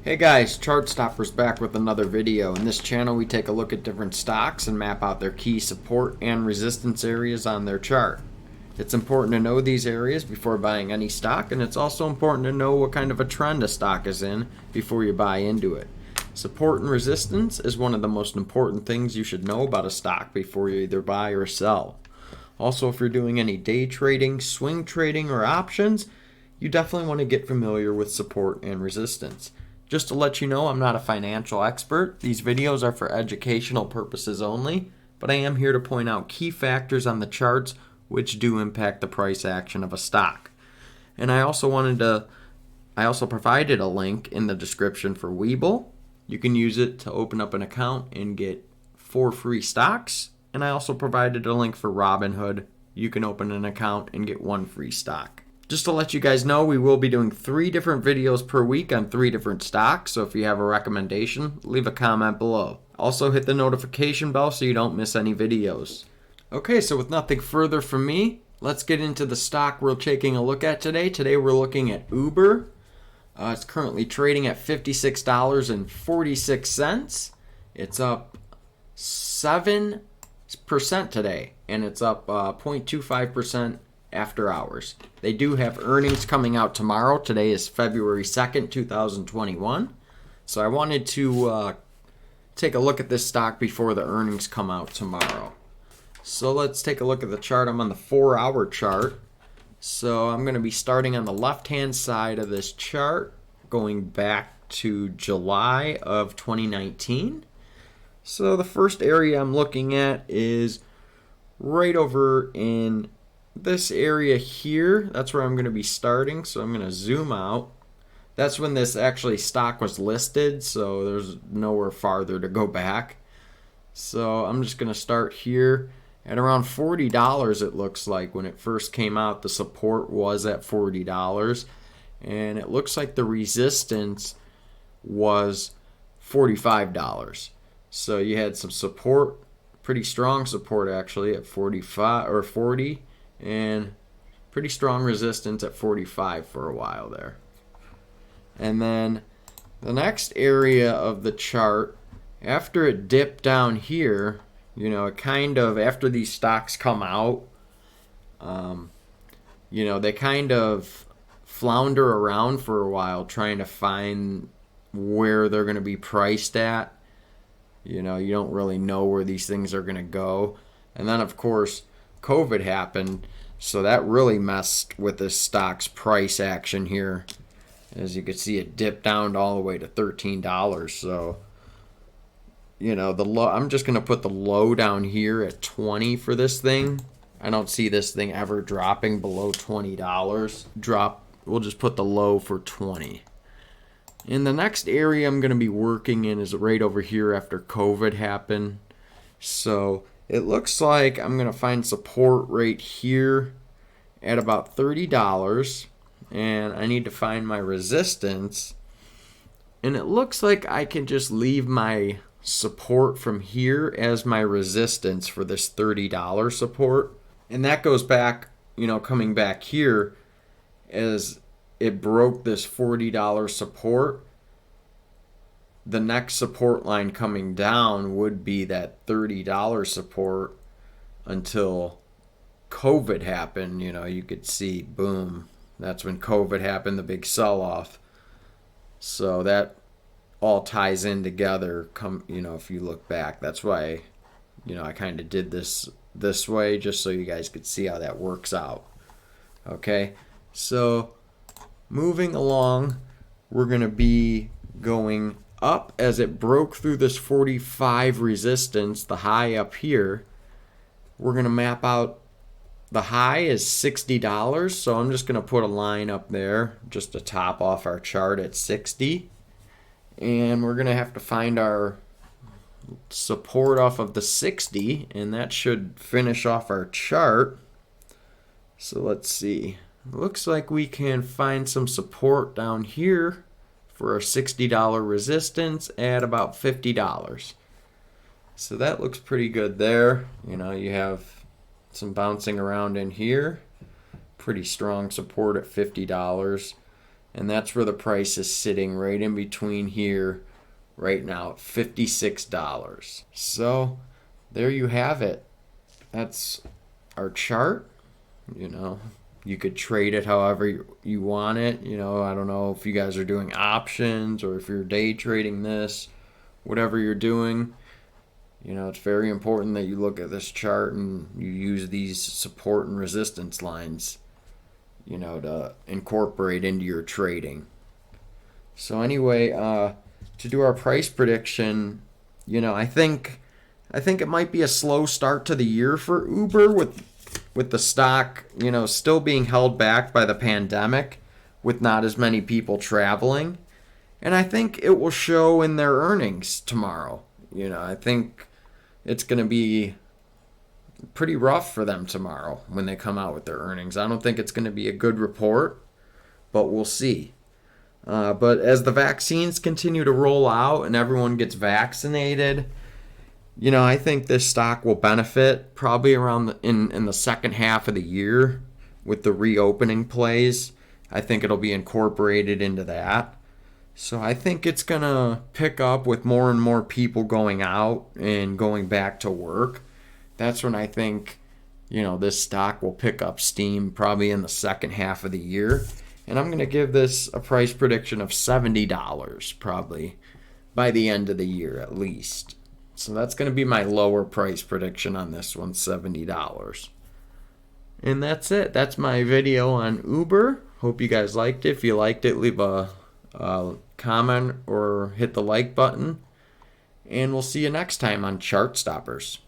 Hey guys, Chart Stopper's back with another video. In this channel we take a look at different stocks and map out their key support and resistance areas on their chart. It's important to know these areas before buying any stock, and it's also important to know what kind of a trend a stock is in before you buy into it. Support and resistance is one of the most important things you should know about a stock before you either buy or sell. Also, if you're doing any day trading, swing trading, or options, you definitely want to get familiar with support and resistance. Just to let you know, I'm not a financial expert. These videos are for educational purposes only, but I am here to point out key factors on the charts which do impact the price action of a stock. And I also provided a link in the description for Webull. You can use it to open up an account and get 4 free stocks. And I also provided a link for Robinhood. You can open an account and get 1 free stock. Just to let you guys know, we will be doing 3 different videos per week on 3 different stocks, so if you have a recommendation, leave a comment below. Also hit the notification bell so you don't miss any videos. Okay, so with nothing further from me, let's get into the stock we're taking a look at today. Today we're looking at Uber. It's currently trading at $56.46. It's up 7% today, and it's up 0.25% after hours. They do have earnings coming out tomorrow. Today is February 2nd, 2021. So I wanted to take a look at this stock before the earnings come out tomorrow. So let's take a look at the chart. I'm on the 4-hour chart. So I'm going to be starting on the left-hand side of this chart, going back to July of 2019. So the first area I'm looking at is right over in this area here. That's where I'm going to be starting. So I'm going to zoom out. That's when this actually stock was listed, so there's nowhere farther to go back. So I'm just going to start here at around $40. It looks like when it first came out, the support was at $40, and it looks like the resistance was $45. So you had some support, pretty strong support actually at 45 or 40, and pretty strong resistance at 45 for a while there. And then the next area of the chart, after it dipped down here, it kind of, after these stocks come out, they kind of flounder around for a while trying to find where they're going to be priced at. You don't really know where these things are going to go. And then, of course, COVID happened, so that really messed with this stock's price action here. As you can see, it dipped down all the way to $13. So, the low, I'm just going to put the low down here at 20 for this thing. I don't see this thing ever dropping below $20. We'll just put the low for 20. And the next area I'm going to be working in is right over here after COVID happened. So it looks like I'm going to find support right here at about $30. And I need to find my resistance. And it looks like I can just leave my support from here as my resistance for this $30 support. And that goes back, coming back here as it broke this $40 support. The next support line coming down would be that $30 support until COVID happened. You could see, boom, that's when COVID happened, the big sell-off. So that all ties in together. If you look back, that's why, I kind of did this way just so you guys could see how that works out. Okay, so moving along, we're going to be going up as it broke through this 45 resistance, the high up here. We're going to map out the high is $60, so I'm just going to put a line up there just to top off our chart at 60. And we're going to have to find our support off of the 60, and that should finish off our chart. So let's see. Looks like we can find some support down here for our $60 resistance at about $50. So that looks pretty good there. You have some bouncing around in here. Pretty strong support at $50. And that's where the price is sitting, right in between here right now at $56. So there you have it. That's our chart. You know, you could trade it however you want it. You know, I don't know if you guys are doing options or if you're day trading this, whatever you're doing. You know, it's very important that you look at this chart and you use these support and resistance lines, you know, to incorporate into your trading. So anyway, to do our price prediction, you know, I think it might be a slow start to the year for Uber with the stock, you know, still being held back by the pandemic with not as many people traveling. And I think it will show in their earnings tomorrow. You know, I think it's going to be pretty rough for them tomorrow when they come out with their earnings. I don't think it's going to be a good report, but we'll see. But as the vaccines continue to roll out and everyone gets vaccinated, you know, I think this stock will benefit probably around in the second half of the year with the reopening plays. I think it'll be incorporated into that. So I think it's going to pick up with more and more people going out and going back to work. That's when I think, you know, this stock will pick up steam probably in the second half of the year. And I'm going to give this a price prediction of $70 probably by the end of the year at least. So that's going to be my lower price prediction on this one, $70. And that's it. That's my video on Uber. Hope you guys liked it. If you liked it, leave a comment or hit the like button. And we'll see you next time on Chart Stoppers.